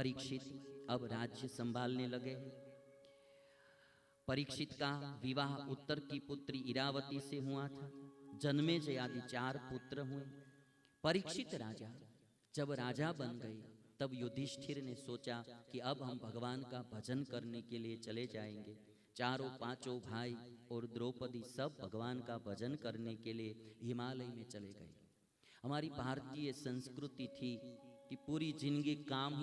परीक्षित अब राज्य संभालने लगे। परीक्षित का विवाह उत्तर की पुत्री इरावती से हुआ था। जन्मेजय आदि 4 पुत्र हुए। परीक्षित राजा जब राजा बन गए तब युधिष्ठिर ने सोचा कि अब हम भगवान का भजन करने के लिए चले जाएंगे। चारों पांचों भाई और द्रौपदी सब भगवान का भजन करने के लिए हिमालय में चले गए। हमारी भारतीय संस्कृति थी कि पूरी जिंदगी काम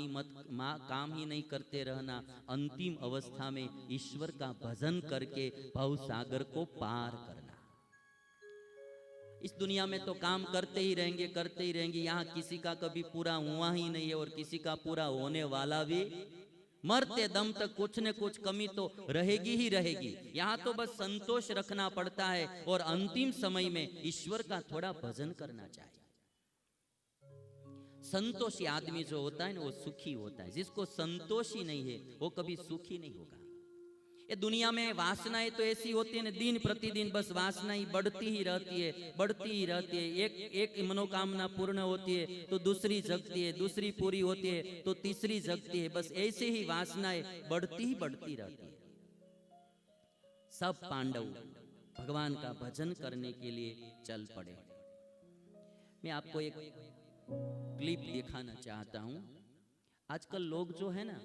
ही नहीं करते रहना, अंतिम अवस्था में ईश्वर का भजन करके भव सागर को पार करना। इस दुनिया में तो काम करते ही रहेंगे। यहाँ किसी का कभी पूरा हुआ ही नहीं है और किसी का पूरा होने वाला भी। मरते दम तक कुछ न कुछ कमी तो रहेगी ही रहेगी। यहाँ तो बस संतोष रखना पड़ता है और अंतिम समय में ईश्वर का थोड़ा भजन करना चाहिए। संतोषी आदमी जो होता है ना वो सुखी होता है। जिसको संतोष ही नहीं है वो कभी सुखी नहीं होगा। ये दुनिया में वासनाएं तो ऐसी होती है ना, दिन प्रतिदिन बस वासनाएं बढ़ती ही रहती है। एक मनोकामना पूर्ण होती है तो दूसरी जगती है, दूसरी पूरी होती है तो तीसरी जगती है। बस ऐसे ही वासनाएं बढ़ती रहती है। सब पांडव भगवान का भजन करने के लिए चल पड़े। मैं आपको एक क्लिप दिखाना चाहता हूं। आजकल लोग जो है ना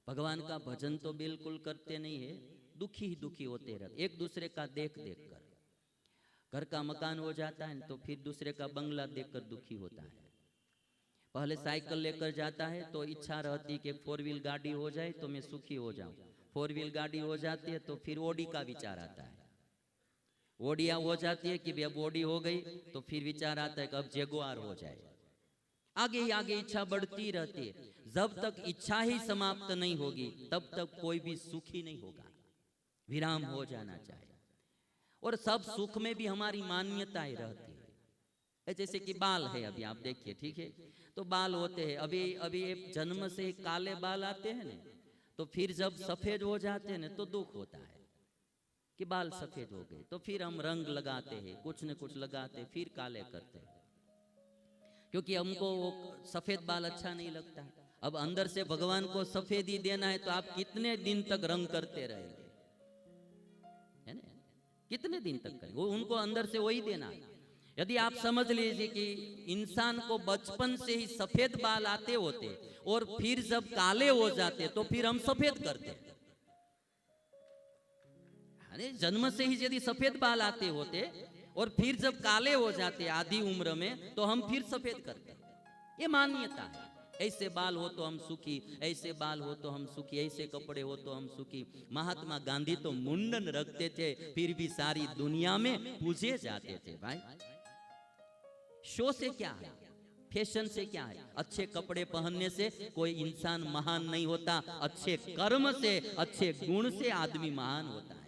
भगवान का भजन तो बिल्कुल करते नहीं है, दुखी ही दुखी होते रहते। एक दूसरे का देख कर घर का मकान हो जाता है तो फिर दूसरे का बंगला देखकर दुखी होता है। पहले साइकिल लेकर जाता है तो इच्छा रहती कि 4 व्हील गाड़ी हो जाए तो मैं सुखी हो जाऊं। 4 व्हील गाड़ी हो जाती है तो फिर ओडी का विचार आता है। ओडिया हो जाती है कि अब ओडी हो गई तो फिर विचार आता है कि अब जेगुआर हो जाए। आगे ही आगे इच्छा बढ़ती रहती है। जब तक इच्छा ही समाप्त नहीं होगी तब तक कोई भी सुखी नहीं होगा। विराम हो जाना चाहिए। और सब सुख में भी हमारी मान्यताएं रहती है। जैसे कि बाल है, अभी आप देखिए, ठीक है, तो बाल होते हैं। अभी जन्म से काले बाल आते हैं ना, तो फिर जब सफेद हो जाते हैं ना तो दुख होता है कि बाल सफेद हो गए। तो फिर हम रंग लगाते हैं, कुछ न कुछ लगाते हैं, फिर काले करते हैं क्योंकि हमको वो सफेद बाल अच्छा नहीं लगता है। अब अंदर से भगवान को सफेद ही देना है तो आप कितने दिन तक रंग करते रहेंगे, है ना? कितने दिन तक करेंगे? वो उनको अंदर से वही देना है। यदि आप समझ लीजिए कि इंसान को बचपन से ही सफेद बाल आते होते और फिर जब काले हो जाते तो फिर हम सफेद करते। अरे जन्म से ही यदि सफेद बाल आते होते और फिर जब काले हो जाते आधी उम्र में तो हम फिर सफेद करते। ये मान्यता है। ऐसे बाल हो तो हम सुखी, ऐसे बाल हो तो हम सुखी, ऐसे कपड़े हो तो हम सुखी। महात्मा गांधी तो मुंडन रखते थे फिर भी सारी दुनिया में पूजे जाते थे। भाई शो से क्या है, फैशन से क्या है? अच्छे कपड़े पहनने से कोई इंसान महान नहीं होता। अच्छे कर्म से, अच्छे गुण से आदमी महान होता है।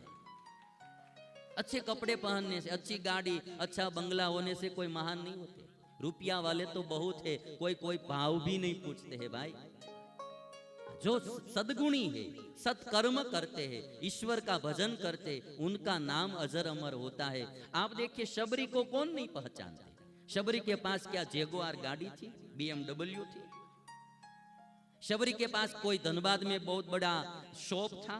अच्छे कपड़े पहनने से, अच्छी गाड़ी, अच्छा बंगला होने से कोई महान नहीं होते। रुपया वाले तो बहुत है, कोई भाव भी नहीं पूछते हैं। भाई जो सद्गुणी है, सत्कर्म करते हैं, ईश्वर का भजन करते, उनका नाम अजर अमर होता है। आप देखिए शबरी को कौन नहीं पहचानते? शबरी के पास क्या जेगुआर गाड़ी थी, BMW थी? शबरी के पास कोई धनबाद में बहुत बड़ा शॉप था?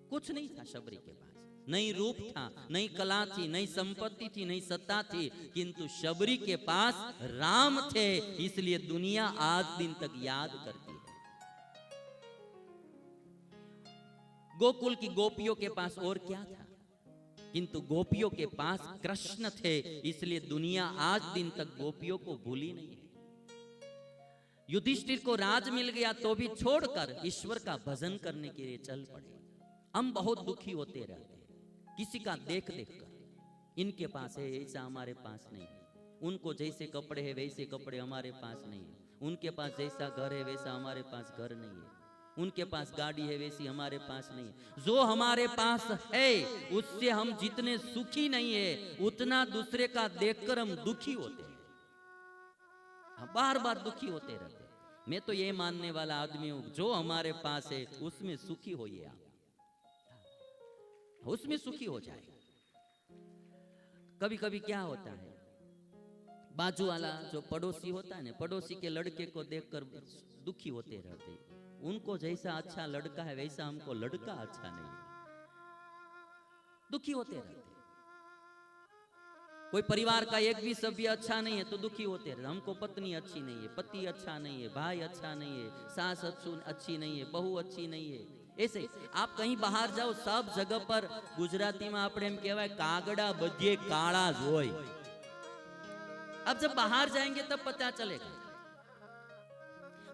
कुछ नहीं था शबरी के पास। नहीं रूप था, नहीं कला थी, नहीं संपत्ति थी, नहीं सत्ता थी, किंतु शबरी के पास राम थे, इसलिए दुनिया आज दिन तक याद करती है। गोकुल की गोपियों के पास और क्या था, किंतु गोपियों के पास कृष्ण थे, इसलिए दुनिया आज दिन तक गोपियों को भूली नहीं है। युधिष्ठिर को राज मिल गया तो भी छोड़कर ईश्वर का भजन करने के लिए चल पड़े। हम बहुत दुखी होते रहते हैं किसी का देख कर। इनके पास है ऐसा हमारे पास नहीं है, उनको जैसे कपड़े है वैसे कपड़े हमारे पास नहीं है, उनके पास जैसा घर है वैसा हमारे पास घर नहीं है, उनके पास गाड़ी है वैसी हमारे पास नहीं है। जो हमारे पास है उससे हम जितने सुखी नहीं है उतना दूसरे का देखकर हम दुखी होते हैं। हम बार बार दुखी होते रहते हैं। मैं तो ये मानने वाला आदमी हूं, जो हमारे पास है उसमें सुखी होइए, आप उसमें सुखी हो जाए। कभी कभी क्या होता है, बाजू वाला जो पड़ोसी होता है ना, पड़ोसी के लड़के को देखकर दुखी होते रहते हैं। उनको जैसा अच्छा लड़का है वैसा हमको लड़का अच्छा नहीं है, दुखी होते रहते हैं। कोई परिवार का एक भी सभ्य अच्छा नहीं है तो दुखी होते रहते। हमको पत्नी अच्छी नहीं है, पति अच्छा नहीं है, भाई अच्छा नहीं है, सास अच्छी नहीं है, बहू अच्छी नहीं है। ऐसे आप कहीं बाहर जाओ, सब जगह पर गुजराती में આપણે એમ કહેવાય કાગડા બધે કાળા જ હોય। अब जब बाहर जाएंगे तब पता चलेगा।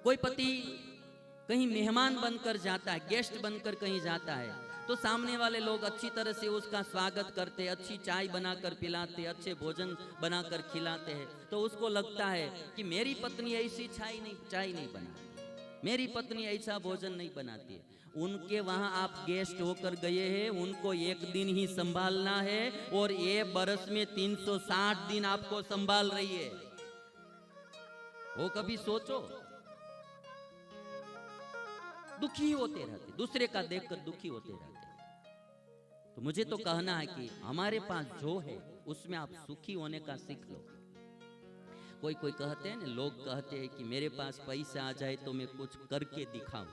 कोई पति कहीं मेहमान बनकर जाता है, गेस्ट बनकर कहीं जाता है, तो सामने वाले लोग अच्छी तरह से उसका स्वागत करते, अच्छी चाय बनाकर पिलाते, अच्छे भोजन बनाकर खिलाते हैं। तो उसको लगता है कि मेरी पत्नी ऐसी चाय नहीं बनाती, मेरी पत्नी ऐसा भोजन नहीं बनाती है। उनके वहां आप गेस्ट होकर गए हैं, उनको एक दिन ही संभालना है और ये बरस में 360 दिन आपको संभाल रही है। वो कभी सोचो। दुखी होते रहते, दूसरे का देखकर दुखी होते रहते। तो मुझे तो कहना है कि हमारे पास जो है उसमें आप सुखी होने का सीख लो। कोई कहते हैं ना, लोग कहते हैं कि मेरे पास पैसा आ जाए तो मैं कुछ करके दिखाऊं,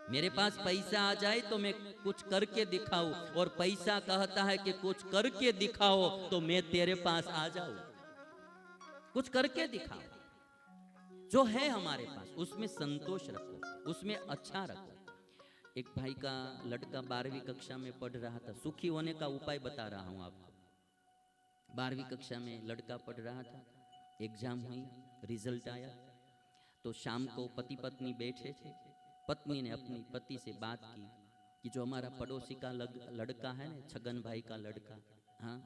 मेरे पास पैसा आ जाए तो मैं कुछ करके दिखाऊं, और पैसा कहता है कि कुछ करके दिखाओ तो मैं तेरे पास आ जाऊं। कुछ करके दिखाओ, जो है हमारे पास उसमें संतोष रखो, उसमें अच्छा रखो। एक भाई का लड़का 12वीं कक्षा में पढ़ रहा था। सुखी होने का उपाय बता रहा हूं आपको। 12वीं कक्षा में लड़का पढ़ रहा था, एग्जाम हुई, रिजल्ट आया, तो शाम को पति पत्नी बैठे थे। पत्नी ने अपनी पति से बात की कि जो हमारा पड़ोसी का लड़का है ना, छगन भाई का लड़का, हाँ,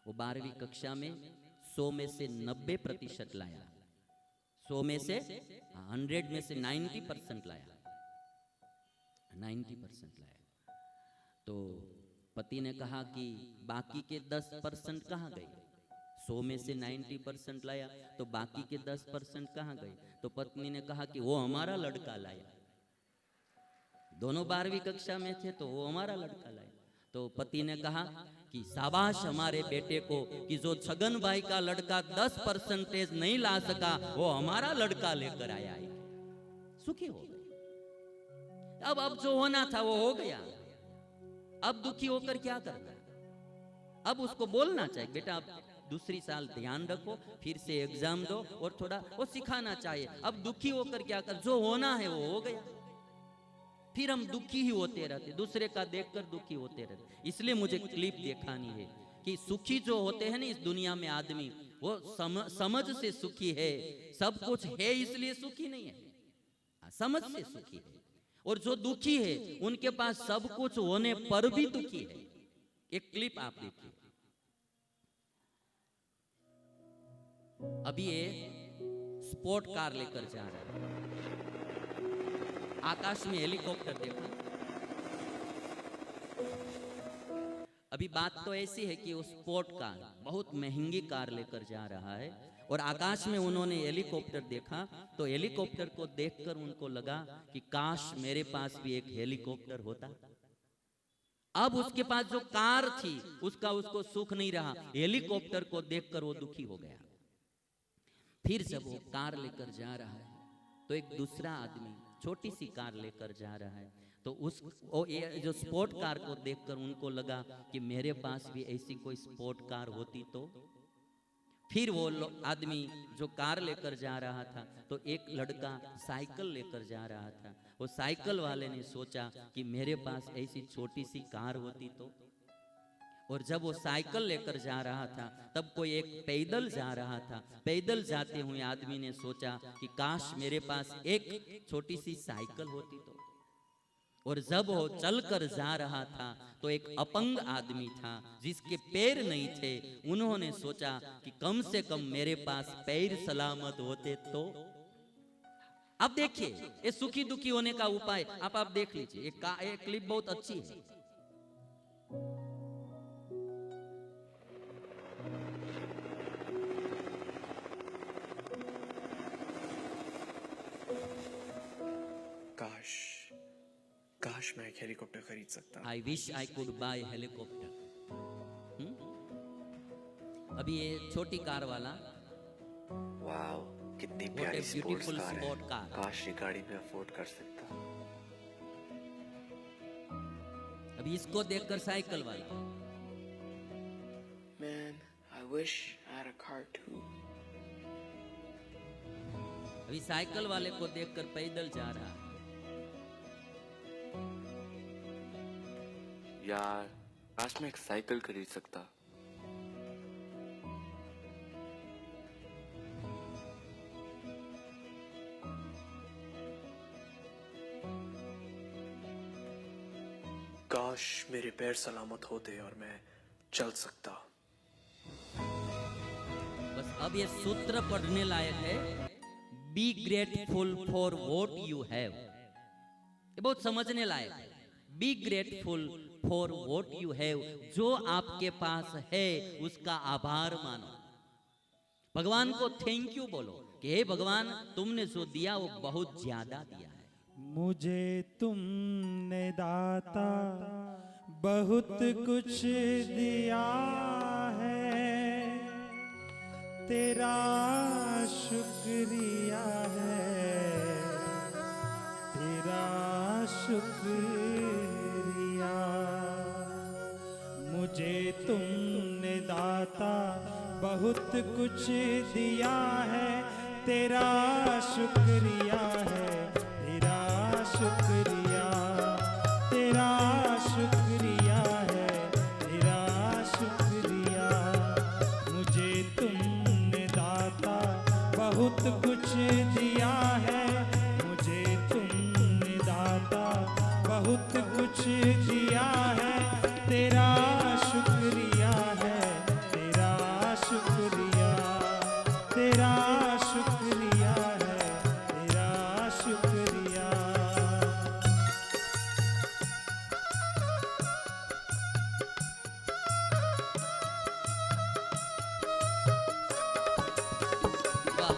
वो 12वीं कक्षा में 100 में से 90% लाया, 100 में से 100 में से 90% लाया, 90% लाया। तो पति ने कहा कि बाकी के 10% कहाँ गए? 100 में से 90% लाया तो बाकी के 10% कहाँ गए? तो पत्नी ने कहा कि वो हमारा लड़का लाया। दोनों 12वीं कक्षा में थे तो वो हमारा लड़का लाया। तो पति ने कहा कि शाबाश हमारे बेटे को कि जो छगन भाई का लड़का 10% नहीं ला सका वो हमारा लड़का लेकर आया है। सुखी हो गए। अब जो होना था वो हो गया। अब दुखी होकर क्या करना? अब उसको बोलना चाहिए, बेटा आप दूसरी साल ध्यान रखो, फिर से एग्जाम दो, और थोड़ा वो सिखाना चाहिए। अब दुखी होकर क्या कर, जो होना है वो हो गया। फिर हम दुखी ही होते रहते, दूसरे का देखकर दुखी होते रहते। इसलिए मुझे क्लिप दिखानी है कि सुखी जो होते हैं ना इस दुनिया में आदमी, वो समझ से सुखी है। सब कुछ है इसलिए सुखी नहीं है, समझ से सुखी है। और जो दुखी है उनके पास सब कुछ होने पर भी दुखी है। एक क्लिप आप देखिए। अभी ये स्पोर्ट कार लेकर जा रहा है, आकाश में हेलीकॉप्टर देखा। अभी बात तो ऐसी है कि वो स्पोर्ट कार, बहुत महंगी कार लेकर जा रहा है, और आकाश में उन्होंने हेलीकॉप्टर देखा। तो हेलीकॉप्टर को देखकर उनको लगा कि काश मेरे पास भी एक हेलीकॉप्टर होता। अब उसके पास जो कार थी उसको सुख नहीं रहा, हेलीकॉप्टर को देखकर वो दुखी हो गया। फिर जब वो कार लेकर जा रहा है तो एक दूसरा आदमी छोटी सी कार लेकर जा रहा है। तो ये जो स्पोर्ट कार को देखकर उनको लगा कि मेरे पास भी ऐसी कोई स्पोर्ट कार होती तो। फिर वो आदमी जो कार लेकर जा रहा था तो एक लड़का साइकिल लेकर जा रहा था। वो साइकिल वाले ने सोचा कि मेरे पास ऐसी छोटी सी कार होती तो। और जब वो साइकिल लेकर जा रहा था तब कोई एक पैदल जा रहा था। पैदल जाते हुए आदमी ने सोचा कि काश मेरे पास एक छोटी सी साइकिल होती तो। और जब वो चलकर जा रहा था तो एक अपंग आदमी था जिसके पैर नहीं थे। उन्होंने सोचा कि कम से कम मेरे पास पैर सलामत होते तो। अब देखिए ये सुखी दुखी होने का उपाय आप देख लीजिए। एक क्लिप बहुत अच्छी है। काश मैं एक हेलीकॉप्टर खरीद सकता। I wish I could by helicopter. अभी ये छोटी कार वाला वाओ, कितनी What प्यारी a sports beautiful car sport है। car. काश ये गाड़ी में अफोर्ड कर सकता। अभी इसको देखकर साइकिल वाला, Man, I wish I had a car too. अभी साइकिल वाले को देखकर पैदल जा रहा है। यार, काश मैं एक साइकिल खरीद सकता। काश मेरे पैर सलामत होते और मैं चल सकता। बस अब ये सूत्र पढ़ने लायक है, be grateful for what you have. ये बहुत समझने लायक है। Be grateful for what you have, जो आपके पास है उसका आभार मानो। भगवान को थैंक यू बोलो कि हे भगवान, तुमने जो दिया वो बहुत ज्यादा दिया है। मुझे तुमने दाता बहुत कुछ दिया है, तेरा शुक्रिया है, तेरा शुक्रिया। मुझे तुमने दाता बहुत कुछ दिया है, तेरा शुक्रिया है, तेरा शुक्रिया, तेरा शुक्रिया है, तेरा शुक्रिया। मुझे तुमने दाता बहुत कुछ दिया है, मुझे तुमने दाता बहुत कुछ दिया है, तेरा शुक्रिया है, तेरा शुक्रिया, तेरा शुक्रिया है, तेरा शुक्रिया। वाह।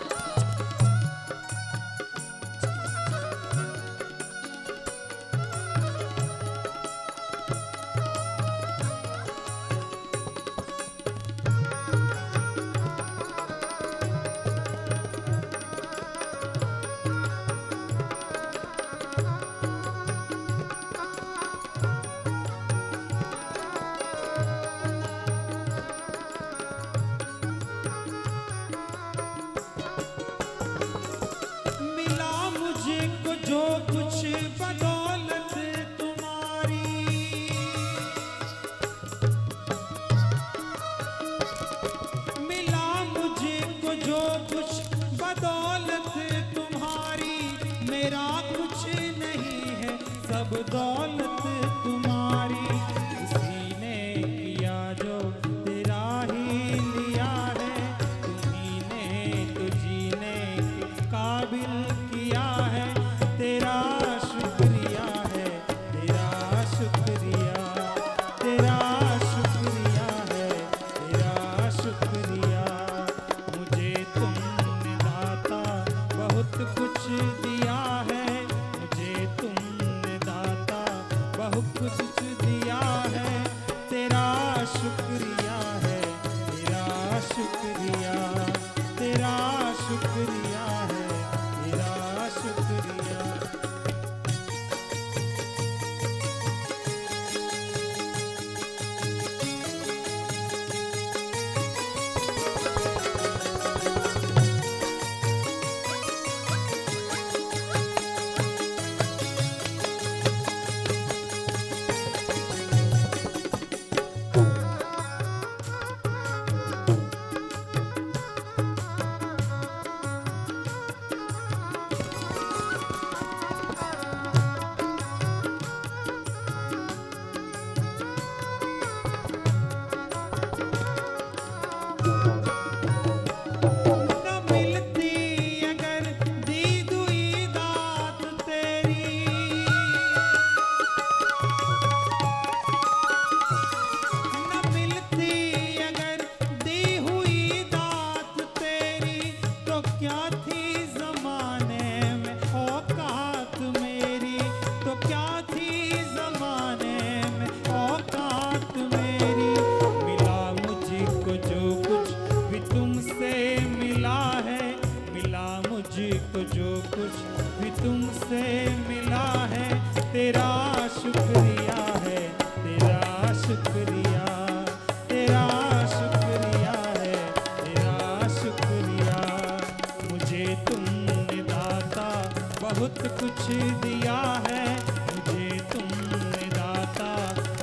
बहुत कुछ दिया है मुझे तुमने दाता,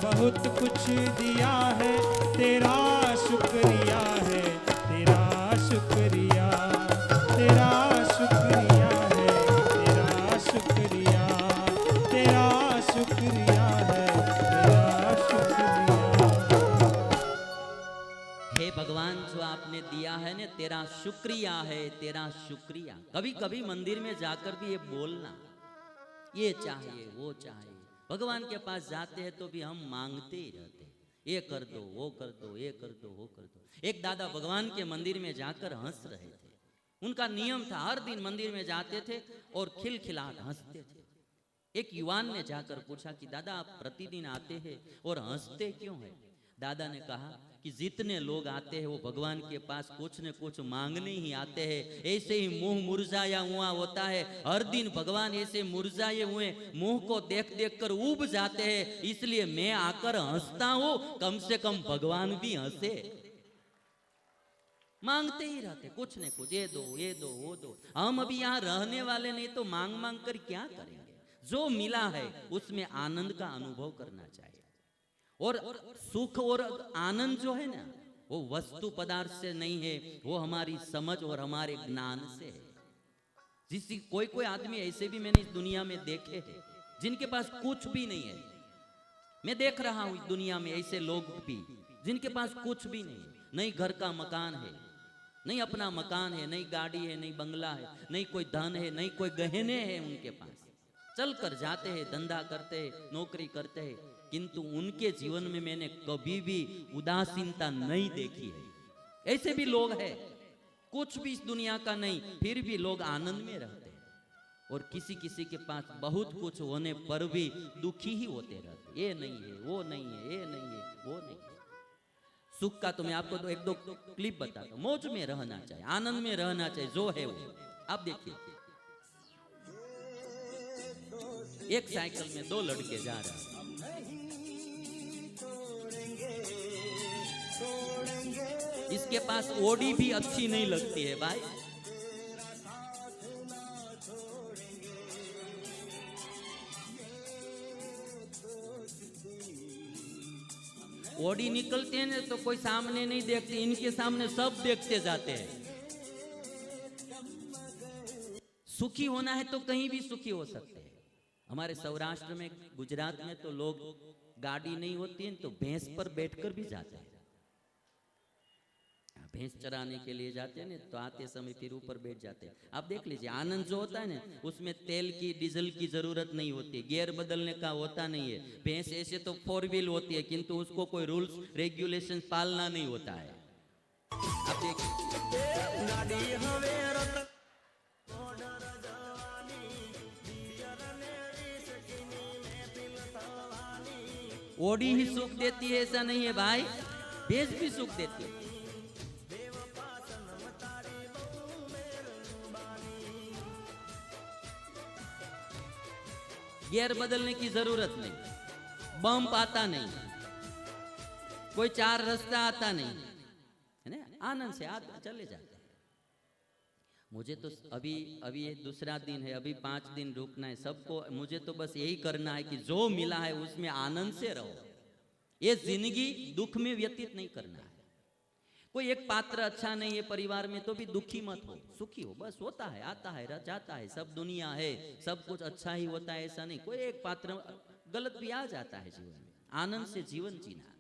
बहुत कुछ दिया है, तेरा शुक्रिया है, तेरा शुक्रिया, तेरा शुक्रिया है, तेरा शुक्रिया, तेरा शुक्रिया है, तेरा शुक्रिया। हे भगवान, जो आपने दिया है ना, तेरा शुक्रिया है, तेरा शुक्रिया। कभी कभी मंदिर में जाकर भी ये बोलना, ये चाहिए वो चाहिए। भगवान के पास जाते हैं तो भी हम मांगते ही रहते हैं, ये कर दो वो कर दो, ये कर दो वो कर दो। एक दादा भगवान के मंदिर में जाकर हंस रहे थे। उनका नियम था, हर दिन मंदिर में जाते थे और खिलखिलाहट हंसते थे। एक युवान ने जाकर पूछा कि दादा, आप प्रतिदिन आते हैं और हंसते क्यों हैं? दादा ने कहा कि जितने लोग आते हैं वो भगवान के पास कुछ न कुछ मांगने ही आते हैं। ऐसे ही मुंह मुरझाया हुआ होता है, हर दिन भगवान ऐसे मुरझाए हुए मुंह को देख देख कर उब जाते हैं, इसलिए मैं आकर हंसता हूं, कम से कम भगवान भी हंसे। मांगते ही रहते कुछ न कुछ, ये दो ये दो वो दो। हम अभी यहाँ रहने वाले नहीं तो मांग मांग कर क्या करेंगे? जो मिला है उसमें आनंद का अनुभव करना चाहिए। और सुख और आनंद जो है ना, वो वस्तु पदार्थ से नहीं है, वो हमारी समझ और हमारे ज्ञान से है। जिस कोई कोई आदमी ऐसे भी मैंने इस दुनिया में देखे हैं जिनके पास कुछ भी नहीं है। मैं देख रहा हूं इस दुनिया में ऐसे लोग भी जिनके पास कुछ भी नहीं है, नहीं घर का मकान है, नहीं अपना मकान है, नहीं गाड़ी है, नहीं बंगला है, नहीं कोई धन है, नहीं कोई गहने हैं उनके पास। चल कर जाते हैं, धंधा करते हैं, नौकरी करते हैं, किंतु उनके जीवन में मैंने कभी भी उदासीनता नहीं देखी है। ऐसे भी लोग हैं, कुछ भी इस दुनिया का नहीं, फिर भी लोग आनंद में रहते हैं। और किसी किसी के पास बहुत कुछ होने पर भी दुखी ही होते रहते, ये नहीं है वो नहीं है, ये नहीं है वो नहीं है। सुख का तो मैं आपको तो एक दो क्लिप बताता हूं। मौज में रहना चाहिए, आनंद में रहना चाहिए, जो है वो। आप देखिए, एक साइकिल में दो लड़के जा रहे हैं। इसके पास ओडी भी अच्छी नहीं लगती है भाई। ओडी निकलते हैं ना तो कोई सामने नहीं देखते, इनके सामने सब देखते जाते हैं। सुखी होना है तो कहीं भी सुखी हो सकते हैं। हमारे सौराष्ट्र में, गुजरात में तो लोग गाड़ी नहीं होती है तो भैंस पर बैठकर भी जाते हैं। भैंस चराने के लिए जाते हैं ना तो आते समय फिर ऊपर बैठ जाते हैं। आप देख लीजिए, आनंद जो होता है ना उसमें तेल की डीजल की जरूरत नहीं होती, गियर बदलने का होता नहीं है। भैंस ऐसे तो 4 व्हील होती है किंतु उसको कोई रूल्स रेगुलेशन पालना नहीं होता है। आप देखिए, ओडी ही सुख देती है ऐसा नहीं है भाई, भैंस भी सुख देती है। गियर बदलने की जरूरत नहीं, बम्प आता नहीं, कोई 4 रास्ता आता नहीं, है ना, आनंद से आते चले जाते हैं। मुझे तो अभी ये दूसरा दिन है, अभी 5 दिन रुकना है सबको। मुझे तो बस यही करना है कि जो मिला है उसमें आनंद से रहो। ये जिंदगी दुख में व्यतीत नहीं करना है। कोई एक पात्र अच्छा नहीं है परिवार में तो भी दुखी मत हो, सुखी हो। बस होता है, आता है, जाता है, सब दुनिया है, सब कुछ अच्छा ही होता है ऐसा नहीं। कोई एक पात्र गलत भी आ जाता है जीवन में, आनंद से जीवन जीना।